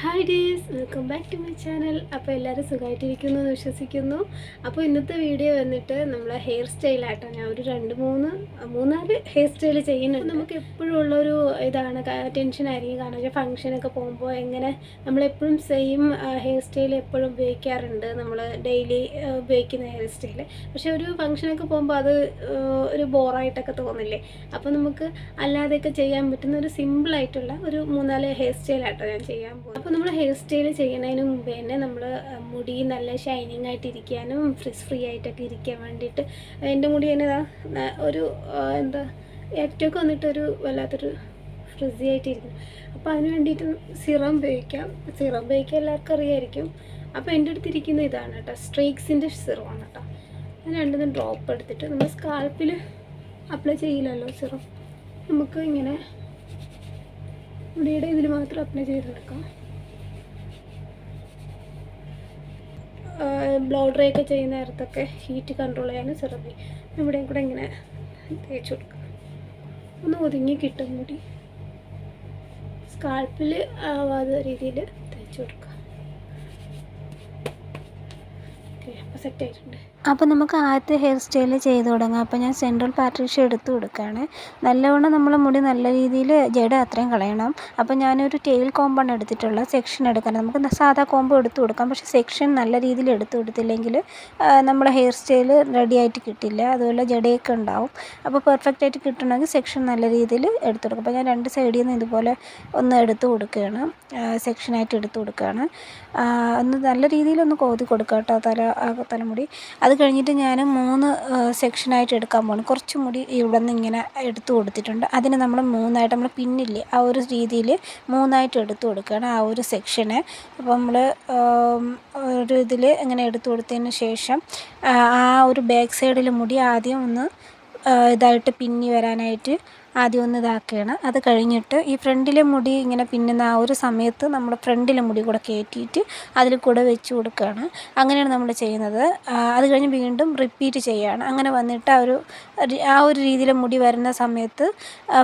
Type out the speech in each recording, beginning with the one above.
Hi ഡീസ്, welcome back to my channel. അപ്പോൾ എല്ലാവരും സുഖമായിട്ടിരിക്കുന്നു എന്ന് വിശ്വസിക്കുന്നു. അപ്പോൾ ഇന്നത്തെ വീഡിയോ വന്നിട്ട് നമ്മളെ ഹെയർ സ്റ്റൈലായിട്ടോ. ഞാൻ ഒരു മൂന്നാല് ഹെയർ സ്റ്റൈൽ ചെയ്യുന്നുണ്ട്. നമുക്ക് എപ്പോഴും ഉള്ളൊരു ഇതാണ്, ടെൻഷനായിരിക്കും. കാരണം വെച്ചാൽ ഫംഗ്ഷനൊക്കെ പോകുമ്പോൾ എങ്ങനെ നമ്മളെപ്പോഴും സെയിം ഹെയർ സ്റ്റൈൽ എപ്പോഴും ഉപയോഗിക്കാറുണ്ട്, നമ്മൾ ഡെയിലി ഉപയോഗിക്കുന്ന ഹെയർ സ്റ്റൈൽ. പക്ഷേ ഒരു ഫംഗ്ഷനൊക്കെ പോകുമ്പോൾ അത് ഒരു ബോറായിട്ടൊക്കെ തോന്നില്ലേ. അപ്പോൾ നമുക്ക് അല്ലാതെയൊക്കെ ചെയ്യാൻ പറ്റുന്ന ഒരു സിമ്പിളായിട്ടുള്ള ഒരു മൂന്നാല് ഹെയർ സ്റ്റൈലായിട്ടോ ഞാൻ ചെയ്യാൻ പോകുന്നത്. അപ്പോൾ നമ്മൾ ഹെയർ സ്റ്റൈൽ ചെയ്യുന്നതിന് മുമ്പ് തന്നെ നമ്മൾ മുടി നല്ല ഷൈനിങ് ആയിട്ടിരിക്കാനും ഫ്രീ ആയിട്ടൊക്കെ ഇരിക്കാൻ വേണ്ടിയിട്ട് എൻ്റെ മുടി തന്നെ ഒരു ഏറ്റവും വന്നിട്ടൊരു വല്ലാത്തൊരു ഫ്രിസി ആയിട്ടിരിക്കും. അപ്പോൾ അതിന് വേണ്ടിയിട്ട് സിറം ഉപയോഗിക്കാം. എല്ലാവർക്കും അറിയായിരിക്കും. അപ്പോൾ എൻ്റെ അടുത്തിരിക്കുന്ന ഇതാണ് കേട്ടോ, സ്ട്രീക്സിൻ്റെ സിറമാണ് കേട്ടോ. ഞാൻ രണ്ടും ഡ്രോപ്പ് എടുത്തിട്ട് നമ്മൾ സ്കാൽപ്പിൽ അപ്ലൈ ചെയ്യില്ലല്ലോ സിറം, നമുക്ക് ഇങ്ങനെ മുടിയുടെ ഇതിൽ മാത്രം അപ്ലൈ ചെയ്തെടുക്കാം. ബ്ലോ ഡ്രൈ ഒക്കെ ചെയ്യുന്ന നേരത്തൊക്കെ ഹീറ്റ് കൺട്രോൾ ചെയ്യാൻ സിറപ്പ് ഇവിടെയും കൂടെ ഇങ്ങനെ തേച്ച് കൊടുക്കുക. ഒന്ന് ഒതുങ്ങി കിട്ടും മുടി, സ്കാൽപ്പിൽ ആവാത്ത രീതിയിൽ തേച്ച് കൊടുക്കുക. ഓക്കെ, അപ്പോൾ സെറ്റ് ആയിട്ടുണ്ട്. അപ്പോൾ നമുക്ക് ആദ്യത്തെ ഹെയർ സ്റ്റൈൽ ചെയ്ത് തുടങ്ങാം. അപ്പോൾ ഞാൻ സെൻട്രൽ പാട്രീഷ്യ എടുത്ത് കൊടുക്കുകയാണ്. നല്ലവണ്ണം നമ്മൾ മുടി നല്ല രീതിയിൽ ജട അത്രയും കളയണം. അപ്പോൾ ഞാനൊരു ടെയിൽ കോമ്പാണ് എടുത്തിട്ടുള്ളത്. സെക്ഷൻ എടുക്കാൻ നമുക്ക് സാധാ കോമ്പ് എടുത്ത് കൊടുക്കാം. പക്ഷേ സെക്ഷൻ നല്ല രീതിയിൽ എടുത്ത് കൊടുത്തില്ലെങ്കിൽ നമ്മുടെ ഹെയർ സ്റ്റൈൽ റെഡി ആയിട്ട് കിട്ടില്ല. അതുപോലെ ജടയൊക്കെ ഉണ്ടാവും. അപ്പോൾ പെർഫെക്റ്റ് ആയിട്ട് കിട്ടണമെങ്കിൽ സെക്ഷൻ നല്ല രീതിയിൽ എടുത്ത് കൊടുക്കും. അപ്പോൾ ഞാൻ രണ്ട് സൈഡിൽ നിന്ന് ഇതുപോലെ ഒന്ന് എടുത്ത് കൊടുക്കുകയാണ്, സെക്ഷനായിട്ട് എടുത്ത് കൊടുക്കുകയാണ്. ഒന്ന് നല്ല രീതിയിലൊന്ന് കോതി കൊടുക്കുക കേട്ടോ തലമുടി. അത് കഴിഞ്ഞിട്ട് ഞാൻ 3 സെക്ഷനായിട്ട് എടുക്കാൻ പോകണം. കുറച്ച് മുടി ഇവിടെ നിന്ന് ഇങ്ങനെ എടുത്തു കൊടുത്തിട്ടുണ്ട്. അതിന് നമ്മൾ 3ആയിട്ട് നമ്മൾ പിന്നില്ലേ ആ ഒരു രീതിയിൽ 3ആയിട്ട് എടുത്തു കൊടുക്കുകയാണ് ആ ഒരു സെക്ഷന്. അപ്പോൾ നമ്മൾ ഒരു ഇതിൽ ഇങ്ങനെ എടുത്തു കൊടുത്തതിന് ശേഷം ആ ഒരു ബാക്ക് സൈഡിൽ മുടി ആദ്യം ഒന്ന് ഇതായിട്ട് പിന്നി വരാനായിട്ട് ആദ്യം ഒന്ന് ഇതാക്കുകയാണ്. അത് കഴിഞ്ഞിട്ട് ഈ ഫ്രണ്ടിലെ മുടി ഇങ്ങനെ പിന്നുന്ന ആ ഒരു സമയത്ത് നമ്മൾ ഫ്രണ്ടിലെ മുടി കൂടെ കയറ്റിയിട്ട് അതിൽ കൂടെ വെച്ച് കൊടുക്കുകയാണ്. അങ്ങനെയാണ് നമ്മൾ ചെയ്യുന്നത്. അത് കഴിഞ്ഞ് വീണ്ടും റിപ്പീറ്റ് ചെയ്യുകയാണ്. അങ്ങനെ വന്നിട്ട് ആ ഒരു രീതിയിൽ മുടി വരുന്ന സമയത്ത്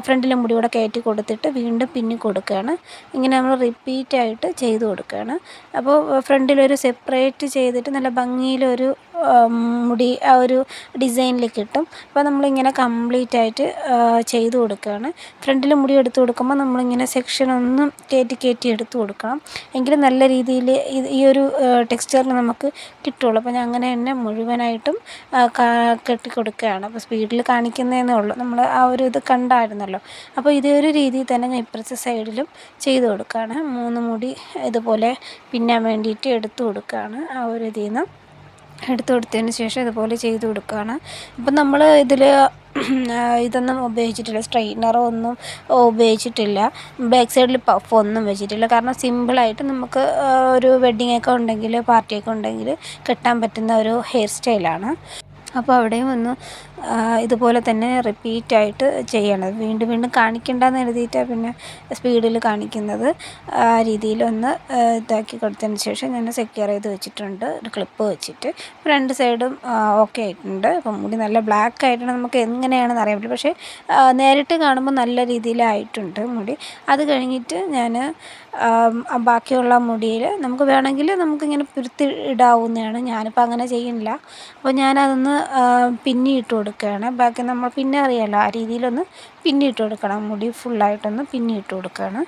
ഫ്രണ്ടിലെ മുടി കൂടെ കയറ്റി കൊടുത്തിട്ട് വീണ്ടും പിന്നി കൊടുക്കുകയാണ്. ഇങ്ങനെ നമ്മൾ റിപ്പീറ്റായിട്ട് ചെയ്ത് കൊടുക്കുകയാണ്. അപ്പോൾ ഫ്രണ്ടിലൊരു സെപ്പറേറ്റ് ചെയ്തിട്ട് നല്ല ഭംഗിയിലൊരു മുടി ആ ഒരു ഡിസൈനിൽ കിട്ടും. അപ്പോൾ നമ്മളിങ്ങനെ കംപ്ലീറ്റ് ആയിട്ട് ചെയ്ത് കൊടുക്കുകയാണ്. ഫ്രണ്ടിൽ മുടി എടുത്ത് കൊടുക്കുമ്പോൾ നമ്മളിങ്ങനെ സെക്ഷനൊന്നും കയറ്റി എടുത്ത് കൊടുക്കണം. എങ്കിലും നല്ല രീതിയിൽ ഈ ഒരു ടെക്സ്ചറിൽ നമുക്ക് കിട്ടുള്ളൂ. അപ്പോൾ ഞാൻ അങ്ങനെ തന്നെ മുഴുവനായിട്ടും കെട്ടിക്കൊടുക്കുകയാണ്. അപ്പോൾ സ്പീഡിൽ കാണിക്കുന്നതേ ഉള്ളൂ, നമ്മൾ ആ ഒരു ഇത് കണ്ടായിരുന്നല്ലോ. അപ്പോൾ ഇതേ ഒരു രീതിയിൽ തന്നെ ഞാൻ ഇപ്പുറത്തെ സൈഡിലും ചെയ്ത് കൊടുക്കുകയാണ്. 3 മുടി ഇതുപോലെ പിന്നാൻ വേണ്ടിയിട്ട് എടുത്ത് കൊടുക്കുകയാണ്. ആ ഒരു ഇതിൽ നിന്ന് എടുത്തു കൊടുത്തതിന് ശേഷം ഇതുപോലെ ചെയ്ത് കൊടുക്കുകയാണ്. ഇപ്പം നമ്മൾ ഇതിൽ ഇതൊന്നും ഉപയോഗിച്ചിട്ടില്ല, സ്ട്രെയിറ്റ്നറോ ഒന്നും ഉപയോഗിച്ചിട്ടില്ല, ബാക്ക് സൈഡിൽ പഫ് ഒന്നും വെച്ചിട്ടില്ല. കാരണം സിമ്പിളായിട്ട് നമുക്ക് ഒരു വെഡ്ഡിങ്ങൊക്കെ ഉണ്ടെങ്കിൽ പാർട്ടിയൊക്കെ ഉണ്ടെങ്കിൽ കെട്ടാൻ പറ്റുന്ന ഒരു ഹെയർ സ്റ്റൈലാണ്. അപ്പോൾ അവിടെയും ഒന്ന് ഇതുപോലെ തന്നെ റിപ്പീറ്റായിട്ട് ചെയ്യണം. വീണ്ടും വീണ്ടും കാണിക്കേണ്ടെന്ന് എഴുതിയിട്ടാണ് പിന്നെ സ്പീഡിൽ കാണിക്കുന്നത്. ആ രീതിയിലൊന്ന് ഇതാക്കി കൊടുത്തതിന് ശേഷം ഞാൻ സെക്യൂർ ചെയ്ത് വെച്ചിട്ടുണ്ട് ഒരു ക്ലിപ്പ് വെച്ചിട്ട്. രണ്ട് സൈഡും ഓക്കെ ആയിട്ടുണ്ട്. അപ്പം മുടി നല്ല ബ്ലാക്ക് ആയിട്ടുണ്ട്, നമുക്ക് എങ്ങനെയാണെന്ന് അറിയാൻ പറ്റില്ല. പക്ഷേ നേരിട്ട് കാണുമ്പോൾ നല്ല രീതിയിലായിട്ടുണ്ട് മുടി. അത് കഴിഞ്ഞിട്ട് ഞാൻ ബാക്കിയുള്ള മുടിയിൽ നമുക്ക് വേണമെങ്കിൽ നമുക്കിങ്ങനെ പുരുത്തി ഇടാവുന്നതാണ്. ഞാനിപ്പോൾ അങ്ങനെ ചെയ്യുന്നില്ല. അപ്പോൾ ഞാനതൊന്ന് പിന്നിയിട്ട് കൊടുക്കുകയാണ്. ബാക്കി നമ്മൾ പിന്നെ അറിയാമല്ലോ, ആ രീതിയിലൊന്ന് പിന്നിയിട്ട് കൊടുക്കണം. മുടി ഫുള്ളായിട്ടൊന്ന് പിന്നിയിട്ട് കൊടുക്കുകയാണ്.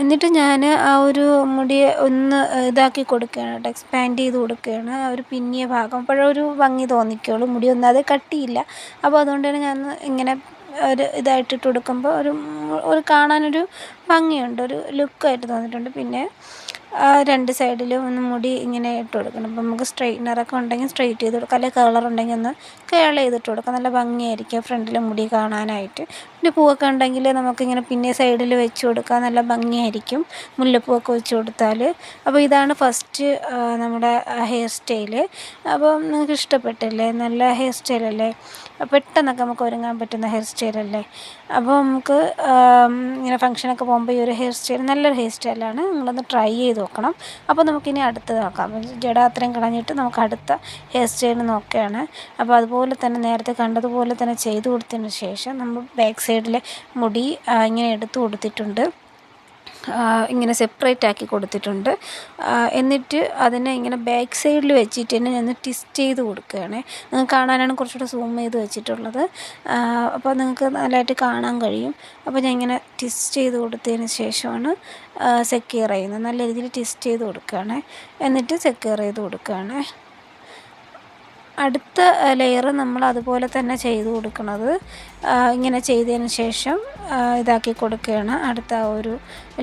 എന്നിട്ട് ഞാൻ ആ ഒരു മുടിയെ ഒന്ന് ഇതാക്കി കൊടുക്കുകയാണ് കേട്ടോ, എക്സ്പാൻഡ് ചെയ്ത് കൊടുക്കുകയാണ് ആ ഒരു പിന്നിയ ഭാഗം. അപ്പോഴൊരു ഭംഗി തോന്നിക്കുള്ളൂ, മുടിയൊന്നും അത് കട്ടിയില്ല. അപ്പോൾ അതുകൊണ്ട് തന്നെ ഞാൻ ഇങ്ങനെ ഒരു ഇതായിട്ടിട്ട് കൊടുക്കുമ്പോൾ ഒരു കാണാനൊരു ഭംഗിയുണ്ട്, ഒരു ലുക്കായിട്ട് തോന്നിയിട്ടുണ്ട്. പിന്നെ രണ്ട് സൈഡിലും ഒന്ന് മുടി ഇങ്ങനെ ഇട്ട് കൊടുക്കണം. അപ്പോൾ നമുക്ക് സ്ട്രെയിറ്റ്നറൊക്കെ ഉണ്ടെങ്കിൽ സ്ട്രെയിറ്റ് ചെയ്ത് കൊടുക്കാം, അല്ലെങ്കിൽ കളർ ഉണ്ടെങ്കിൽ ഒന്ന് കേൾ ചെയ്തിട്ട് കൊടുക്കാം. നല്ല ഭംഗിയായിരിക്കും ഫ്രണ്ടിലെ മുടി കാണാനായിട്ട്. പിന്നെ പൂവൊക്കെ ഉണ്ടെങ്കിൽ നമുക്കിങ്ങനെ പിന്നെ സൈഡിൽ വെച്ച് കൊടുക്കാം, നല്ല ഭംഗിയായിരിക്കും മുല്ലപ്പൂവൊക്കെ വെച്ച് കൊടുത്താൽ. അപ്പോൾ ഇതാണ് ഫസ്റ്റ് നമ്മുടെ ഹെയർ സ്റ്റൈല്. അപ്പോൾ നിങ്ങൾക്ക് ഇഷ്ടപ്പെട്ടില്ലേ? നല്ല ഹെയർ സ്റ്റൈലല്ലേ? പെട്ടെന്നൊക്കെ നമുക്ക് ഒരുങ്ങാൻ പറ്റുന്ന ഹെയർ സ്റ്റൈലല്ലേ. അപ്പോൾ നമുക്ക് ഇങ്ങനെ ഫംഗ്ഷനൊക്കെ പോകുമ്പോൾ ഈ ഒരു ഹെയർ സ്റ്റൈൽ നല്ലൊരു ഹെയർ സ്റ്റൈലാണ്. നിങ്ങളൊന്ന് ട്രൈ ചെയ്ത് നോക്കണം. അപ്പോൾ നമുക്കിനി അടുത്തത് നോക്കാം. ജട അത്രയും കളഞ്ഞിട്ട് നമുക്ക് അടുത്ത ഹെയർ സ്റ്റൈൽ നോക്കുകയാണ്. അപ്പോൾ അതുപോലെ തന്നെ നേരത്തെ കണ്ടതുപോലെ തന്നെ ചെയ്ത് കൊടുത്തതിന് ശേഷം നമ്മൾ ബാക്ക് സൈഡിലെ മുടി ഇങ്ങനെ എടുത്ത് കൊടുത്തിട്ടുണ്ട്, ഇങ്ങനെ സെപ്പറേറ്റ് ആക്കി കൊടുത്തിട്ടുണ്ട്. എന്നിട്ട് അതിനെ ഇങ്ങനെ ബാക്ക് സൈഡിൽ വെച്ചിട്ട് തന്നെ ഞാൻ ട്വിസ്റ്റ് ചെയ്ത് കൊടുക്കുകയാണ്. നിങ്ങൾക്ക് കാണാനാണ് കുറച്ചുകൂടെ സൂം ചെയ്ത് വെച്ചിട്ടുള്ളത്. അപ്പോൾ നിങ്ങൾക്ക് നല്ലതായിട്ട് കാണാൻ കഴിയും. അപ്പോൾ ഞാൻ ഇങ്ങനെ ട്വിസ്റ്റ് ചെയ്ത് കൊടുത്തതിന് ശേഷമാണ് സെക്യൂർ ചെയ്യുന്നത്. നല്ല രീതിയിൽ ട്വിസ്റ്റ് ചെയ്ത് കൊടുക്കുകയാണ്. എന്നിട്ട് സെക്യൂർ ചെയ്ത് കൊടുക്കുകയാണ്. അടുത്ത ലെയർ നമ്മൾ അതുപോലെ തന്നെ ചെയ്ത് കൊടുക്കുന്നത്. ഇങ്ങനെ ചെയ്തതിന് ശേഷം ഇതാക്കി കൊടുക്കുകയാണ്. അടുത്ത ഒരു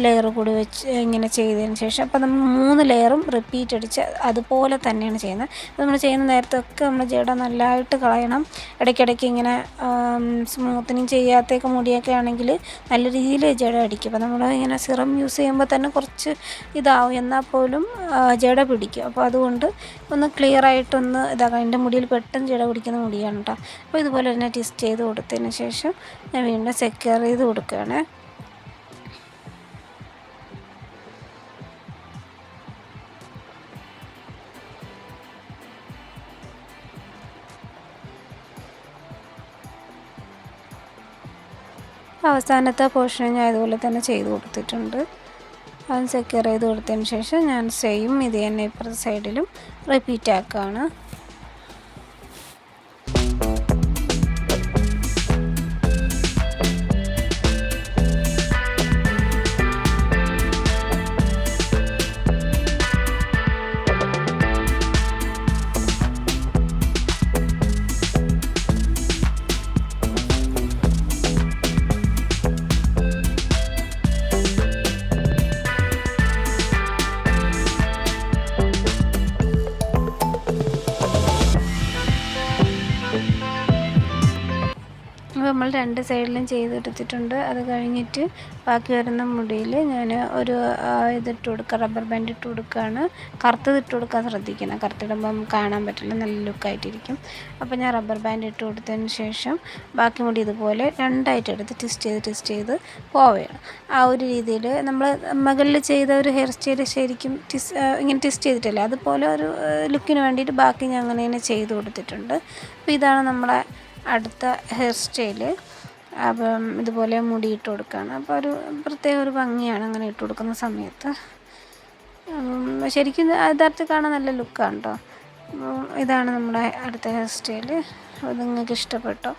ലെയർ കൂടി വെച്ച് ഇങ്ങനെ ചെയ്തതിന് ശേഷം അപ്പോൾ നമ്മൾ 3 ലെയറും റിപ്പീറ്റ് അടിച്ച് അതുപോലെ തന്നെയാണ് ചെയ്യുന്നത്. നമ്മൾ ചെയ്യുന്ന നേരത്തൊക്കെ നമ്മൾ ജട നല്ലതായിട്ട് കളയണം. ഇടയ്ക്കിടയ്ക്ക് ഇങ്ങനെ സ്മൂത്തനിങ് ചെയ്യാത്തൊക്കെ മുടിയൊക്കെ ആണെങ്കിൽ നല്ല രീതിയിൽ ജട അടിക്കും. അപ്പോൾ നമ്മൾ ഇങ്ങനെ സിറം യൂസ് ചെയ്യുമ്പോൾ തന്നെ കുറച്ച് ഇതാവും, എന്നാൽ പോലും ജട പിടിക്കും. അപ്പോൾ അതുകൊണ്ട് ഒന്ന് ക്ലിയറായിട്ടൊന്ന് ഇതാക്കാം. എൻ്റെ മുടിയിൽ പെട്ടെന്ന് ജട പിടിക്കുന്ന മുടിയാണ് കേട്ടോ. അപ്പോൾ ഇതുപോലെ തന്നെ ട്വിസ്റ്റ് ചെയ്ത് കൊടുത്തതിന് ശേഷം ഞാൻ വീണ്ടും സെക്യൂർ ചെയ്ത് കൊടുക്കുകയാണ്. അവസാനത്തെ പോർഷൻ ഞാൻ ഇതുപോലെ തന്നെ ചെയ്ത് കൊടുത്തിട്ടുണ്ട്. അത് സെക്യൂർ ചെയ്ത് കൊടുത്തതിന് ശേഷം ഞാൻ സെയിം ഇത് തന്നെ ഇപ്പുറത്തെ സൈഡിലും റിപ്പീറ്റ് ആക്കുകയാണ്. അപ്പോൾ നമ്മൾ 2 സൈഡിലും ചെയ്തെടുത്തിട്ടുണ്ട്. അത് കഴിഞ്ഞിട്ട് ബാക്കി വരുന്ന മുടിയിൽ ഞാൻ ഒരു ഇതിട്ട് കൊടുക്കുക, റബ്ബർ ബാൻഡ് ഇട്ട് കൊടുക്കുകയാണ്. കറുത്തത് ഇട്ട് കൊടുക്കാൻ ശ്രദ്ധിക്കണം, കറുത്തിടുമ്പം കാണാൻ പറ്റില്ല, നല്ല ലുക്കായിട്ടിരിക്കും. അപ്പോൾ ഞാൻ റബ്ബർ ബാൻഡ് ഇട്ട് കൊടുത്തതിന് ശേഷം ബാക്കി മുടി ഇതുപോലെ 2ആയിട്ട് എടുത്ത് ട്വിസ്റ്റ് ചെയ്ത് പോവുകയാണ്. ആ ഒരു രീതിയിൽ നമ്മൾ മുകളിൽ ചെയ്ത ഒരു ഹെയർ സ്റ്റൈൽ ശരിക്കും ഇങ്ങനെ ട്വിസ്റ്റ് ചെയ്തിട്ടില്ല, അതുപോലെ ഒരു ലുക്കിന് വേണ്ടിയിട്ട് ബാക്കി ഞാൻ അങ്ങനെ തന്നെ ചെയ്ത് കൊടുത്തിട്ടുണ്ട്. അപ്പോൾ ഇതാണ് നമ്മളെ അടുത്ത ഹെയർ സ്റ്റൈല്. അപ്പം ഇതുപോലെ മുടി ഇട്ട് കൊടുക്കുകയാണ്. അപ്പോൾ ഒരു പ്രത്യേക ഒരു ഭംഗിയാണ് അങ്ങനെ ഇട്ട് കൊടുക്കുന്ന സമയത്ത്. ശരിക്കും യഥാർത്ഥത്തിൽ കാണാൻ നല്ല ലുക്കാണ് കേട്ടോ. ഇതാണ് നമ്മുടെ അടുത്ത ഹെയർ സ്റ്റൈല്. അത് നിങ്ങൾക്ക് ഇഷ്ടപ്പെട്ടോ?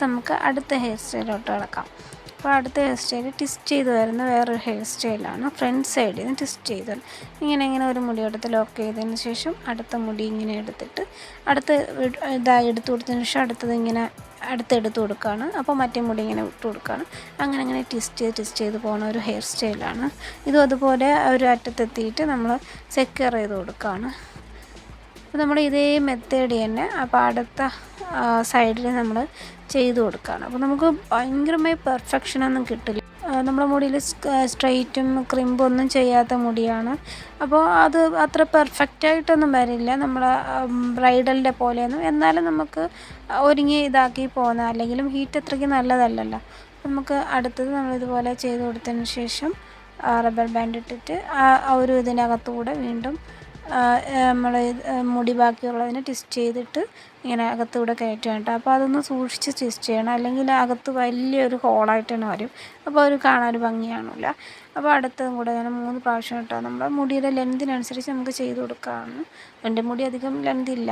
നമുക്ക് അടുത്ത ഹെയർ സ്റ്റൈലോട്ട് കിടക്കാം. അപ്പോൾ അടുത്ത ഹെയർ സ്റ്റൈൽ ട്വിസ്റ്റ് ചെയ്ത് വരുന്ന വേറൊരു ഹെയർ സ്റ്റൈലാണ്. ഫ്രണ്ട് സൈഡിൽ നിന്ന് ട്വിസ്റ്റ് ചെയ്ത് ഇങ്ങനെ ഒരു മുടി എടുത്ത് ലോക്ക് ചെയ്തതിന് ശേഷം അടുത്ത മുടി ഇങ്ങനെ എടുത്തിട്ട് എടുത്ത് കൊടുത്തതിന് ശേഷം അടുത്തത് ഇങ്ങനെ അടുത്തെടുത്ത് കൊടുക്കുകയാണ്. അപ്പോൾ മറ്റേ മുടി ഇങ്ങനെ ഇട്ട് കൊടുക്കുകയാണ്. അങ്ങനെ ട്വിസ്റ്റ് ചെയ്ത് പോകുന്ന ഒരു ഹെയർ സ്റ്റൈലാണ്. ഇതും അതുപോലെ ഒരു അറ്റത്തെത്തിയിട്ട് നമ്മൾ സെക്യൂർ ചെയ്ത് കൊടുക്കുകയാണ്. അപ്പോൾ നമ്മൾ ഇതേ മെത്തേഡ് തന്നെ അപ്പോൾ അടുത്ത സൈഡിൽ നമ്മൾ ചെയ്ത് കൊടുക്കുകയാണ്. അപ്പോൾ നമുക്ക് ഭയങ്കരമായി പെർഫെക്ഷനൊന്നും കിട്ടില്ല. നമ്മുടെ മുടിയിൽ സ്ട്രെയിറ്റും ക്രിമ്പും ഒന്നും ചെയ്യാത്ത മുടിയാണ്. അപ്പോൾ അത് അത്ര പെർഫെക്റ്റായിട്ടൊന്നും വരില്ല നമ്മളെ ബ്രൈഡലിൻ്റെ പോലെയൊന്നും. എന്നാലും നമുക്ക് ഒരുങ്ങി ഇതാക്കി പോകുന്ന, അല്ലെങ്കിലും ഹീറ്റ് അത്രയ്ക്ക് നല്ലതല്ലല്ലോ. നമുക്ക് അടുത്തത് നമ്മളിതുപോലെ ചെയ്ത് കൊടുത്തതിന് ശേഷം റബ്ബർ ബാൻഡ് ഇട്ടിട്ട് ആ ഒരു ഇതിനകത്തുകൂടെ വീണ്ടും നമ്മൾ മുടി ബാക്കിയുള്ളതിനെ ട്വിസ്റ്റ് ചെയ്തിട്ട് ഇങ്ങനെ അകത്തൂടെ കയറ്റുക കേട്ടോ. അപ്പോൾ അതൊന്ന് സൂക്ഷിച്ച് ട്വിസ്റ്റ് ചെയ്യണം, അല്ലെങ്കിൽ അകത്ത് വലിയൊരു ഹോളായിട്ട് തന്നെ വരും. അപ്പോൾ ഒരു കാണാനൊരു ഭംഗിയാണില്ല. അപ്പോൾ അടുത്തതും കൂടെ ഞാൻ 3 പ്രാവശ്യം കേട്ടോ. നമ്മുടെ മുടിയുടെ ലെങ്തിനനുസരിച്ച് നമുക്ക് ചെയ്ത് കൊടുക്കാമെന്ന്. എൻ്റെ മുടി അധികം ലെങ്ത് ഇല്ല,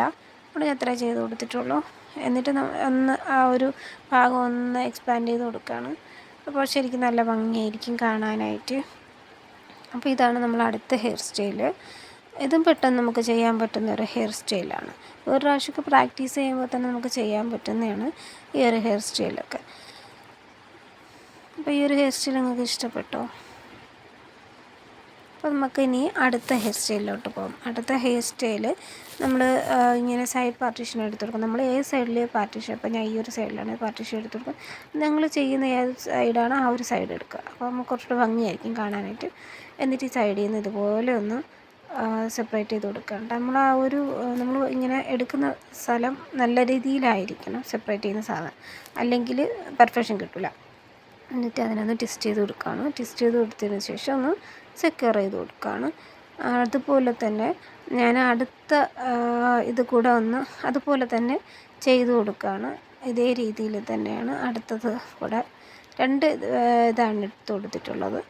അവിടെ ഞാൻ അത്രേ ചെയ്ത് കൊടുത്തിട്ടുള്ളൂ. എന്നിട്ട് ഒന്ന് ആ ഒരു ഭാഗം ഒന്ന് എക്സ്പാൻഡ് ചെയ്ത് കൊടുക്കുകയാണ്. അപ്പോൾ ശരിക്കും നല്ല ഭംഗിയായിരിക്കും കാണാനായിട്ട്. അപ്പോൾ ഇതാണ് നമ്മൾ അടുത്ത ഹെയർ സ്റ്റൈല്. ഇതും പെട്ടെന്ന് നമുക്ക് ചെയ്യാൻ പറ്റുന്ന ഒരു ഹെയർ സ്റ്റൈലാണ്. ഒരു പ്രാവശ്യമൊക്കെ പ്രാക്ടീസ് ചെയ്യുമ്പോൾ തന്നെ നമുക്ക് ചെയ്യാൻ പറ്റുന്നതാണ് ഈ ഒരു ഹെയർ സ്റ്റൈലൊക്കെ. അപ്പോൾ ഈ ഒരു ഹെയർ സ്റ്റൈൽ നിങ്ങൾക്ക് ഇഷ്ടപ്പെട്ടോ? അപ്പോൾ നമുക്ക് ഇനി അടുത്ത ഹെയർ സ്റ്റൈലിലോട്ട് പോകാം. അടുത്ത ഹെയർ സ്റ്റൈല് നമ്മൾ ഇങ്ങനെ സൈഡ് പാർട്ടീഷൻ എടുത്ത് കൊടുക്കും. നമ്മൾ ഏത് സൈഡിൽ പാർട്ടീഷൻ, അപ്പോൾ ഞാൻ ഈ ഒരു സൈഡിലാണ് പാർട്ടീഷൻ എടുത്ത് കൊടുക്കുക. നിങ്ങൾ ചെയ്യുന്ന ഏത് സൈഡാണ് ആ ഒരു സൈഡ് എടുക്കുക. അപ്പോൾ നമുക്ക് കുറച്ചുകൂടെ ഭംഗിയായിരിക്കും കാണാനായിട്ട്. എന്നിട്ട് ഈ സൈഡിൽ നിന്ന് ഇതുപോലെ ഒന്ന് സെപ്പറേറ്റ് ചെയ്ത് കൊടുക്കണം. നമ്മൾ ആ ഒരു നമ്മൾ ഇങ്ങനെ എടുക്കുന്ന സ്ഥലം നല്ല രീതിയിലായിരിക്കണം സെപ്പറേറ്റ് ചെയ്യുന്ന സാധനം, അല്ലെങ്കിൽ പെർഫെക്ഷൻ കിട്ടില്ല. എന്നിട്ട് അതിനൊന്ന് ട്വിസ്റ്റ് ചെയ്ത് കൊടുക്കുകയാണ്. ട്വിസ്റ്റ് ചെയ്ത് കൊടുത്തതിന് ശേഷം ഒന്ന് സെക്യൂർ ചെയ്ത് കൊടുക്കുകയാണ്. അതുപോലെ തന്നെ ഞാൻ അടുത്ത ഇത് കൂടെ ഒന്ന് അതുപോലെ തന്നെ ചെയ്ത് കൊടുക്കുകയാണ്. ഇതേ രീതിയിൽ തന്നെയാണ് അടുത്തത് കൂടെ 2 ഇതാണ് എടുത്ത് കൊടുത്തിട്ടുള്ളത്.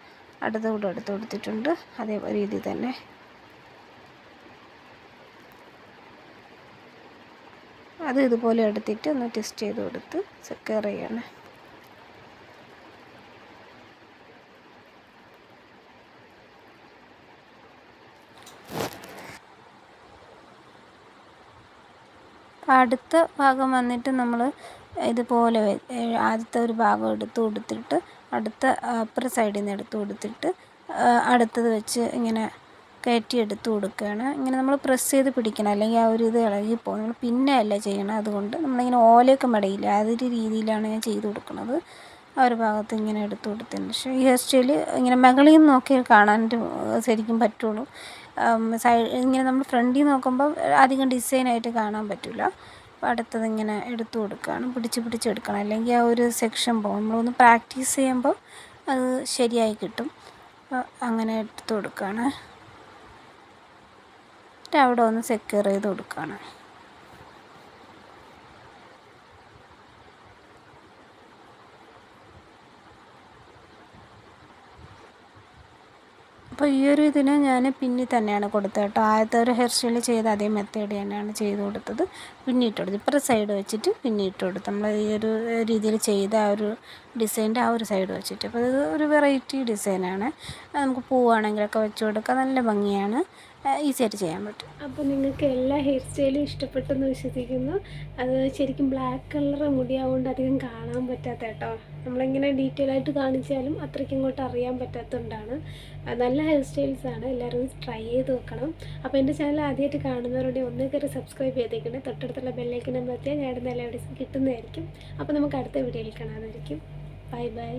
അടുത്ത കൂടെ എടുത്ത് കൊടുത്തിട്ടുണ്ട്. അതേ രീതി തന്നെ അത് ഇതുപോലെ എടുത്തിട്ട് ഒന്ന് ട്വിസ്റ്റ് ചെയ്ത് കൊടുത്ത് സെക്യൂർ ചെയ്യണം. അടുത്ത ഭാഗം വന്നിട്ട് നമ്മൾ ഇതുപോലെ ആദ്യത്തെ ഒരു ഭാഗം എടുത്ത് കൊടുത്തിട്ട് അടുത്ത അപ്പർ സൈഡിൽ നിന്ന് എടുത്ത് കൊടുത്തിട്ട് അടുത്തത് വെച്ച് ഇങ്ങനെ കയറ്റി എടുത്ത് കൊടുക്കുകയാണ്. ഇങ്ങനെ നമ്മൾ പ്രസ് ചെയ്ത് പിടിക്കണം, അല്ലെങ്കിൽ ആ ഒരു ഇത് ഇളകിപ്പോകും. നമ്മൾ പിന്നെ അല്ല ചെയ്യണം. അതുകൊണ്ട് നമ്മളിങ്ങനെ ഓലയൊക്കെ മടയില്ല, അതൊരു രീതിയിലാണ് ഞാൻ ചെയ്ത് കൊടുക്കുന്നത്. ആ ഒരു ഭാഗത്ത് ഇങ്ങനെ എടുത്ത് കൊടുത്തതിന് ശേഷം ഈ ഹെയർ സ്റ്റൈൽ ഇങ്ങനെ മുകളിൽ നിന്ന് നോക്കി കാണാൻ ശരിക്കും പറ്റുള്ളൂ. ഇങ്ങനെ നമ്മൾ ഫ്രണ്ടിൽ നോക്കുമ്പോൾ അധികം ഡിസൈനായിട്ട് കാണാൻ പറ്റില്ല. അപ്പോൾ അടുത്തത് ഇങ്ങനെ എടുത്ത് കൊടുക്കുകയാണ്. പിടിച്ചെടുക്കണം, അല്ലെങ്കിൽ ആ ഒരു സെക്ഷൻ പോകും. നമ്മളൊന്ന് പ്രാക്ടീസ് ചെയ്യുമ്പോൾ അത് ശരിയായി കിട്ടും. അപ്പോൾ അങ്ങനെ എടുത്ത് കൊടുക്കുകയാണ്. അവിടെ ഒന്ന് സെക്യൂർ ചെയ്ത് കൊടുക്കുകയാണ്. അപ്പോൾ ഈ ഒരു ഇതിന് ഞാൻ പിന്നി തന്നെയാണ് കൊടുത്തത് കേട്ടോ. ആദ്യത്തെ ഒരു ഹെയർ സ്റ്റൈൽ ചെയ്ത് അതേ മെത്തേഡ് തന്നെയാണ് ചെയ്ത് കൊടുത്തത്. പിന്നിട്ട് കൊടുത്തു, ഇപ്പുറത്തെ സൈഡ് വെച്ചിട്ട് പിന്നിട്ട് കൊടുത്തു. നമ്മൾ ഈ ഒരു രീതിയിൽ ചെയ്ത ആ ഒരു ഡിസൈൻ്റെ ആ ഒരു സൈഡ് വെച്ചിട്ട്. അപ്പോൾ ഇത് ഒരു വെറൈറ്റി ഡിസൈനാണ്. നമുക്ക് പൂവാണെങ്കിലൊക്കെ വെച്ച് കൊടുക്കാം, നല്ല ഭംഗിയാണ്, ഈസി ആയിട്ട് ചെയ്യാൻ പറ്റും. അപ്പോൾ നിങ്ങൾക്ക് എല്ലാ ഹെയർ സ്റ്റൈലും ഇഷ്ടപ്പെട്ടെന്ന് വിശ്വസിക്കുന്നു. അത് ശരിക്കും ബ്ലാക്ക് കളർ മുടിയാവുകൊണ്ട് അധികം കാണാൻ പറ്റാത്ത കേട്ടോ. നമ്മളിങ്ങനെ ഡീറ്റെയിൽ ആയിട്ട് കാണിച്ചാലും അത്രയ്ക്ക് ഇങ്ങോട്ട് അറിയാൻ പറ്റാത്തതുകൊണ്ടാണ്. നല്ല ഹെയർ സ്റ്റൈൽസാണ്, എല്ലാവരും ട്രൈ ചെയ്ത് നോക്കണം. അപ്പോൾ എൻ്റെ ചാനൽ ആദ്യമായിട്ട് കാണുന്നവരുടെ ഒന്ന് കയറി സബ്സ്ക്രൈബ് ചെയ്തേക്കണേ. തൊട്ടടുത്തുള്ള ബെല്ലൈക്കൻ അമർത്തിയാൽ ഞാൻ ഇടുന്ന എല്ലാ വീഡിയോസും കിട്ടുന്നതായിരിക്കും. അപ്പോൾ നമുക്ക് അടുത്ത വീഡിയോയിൽ കാണാമായിരിക്കും. Bye bye.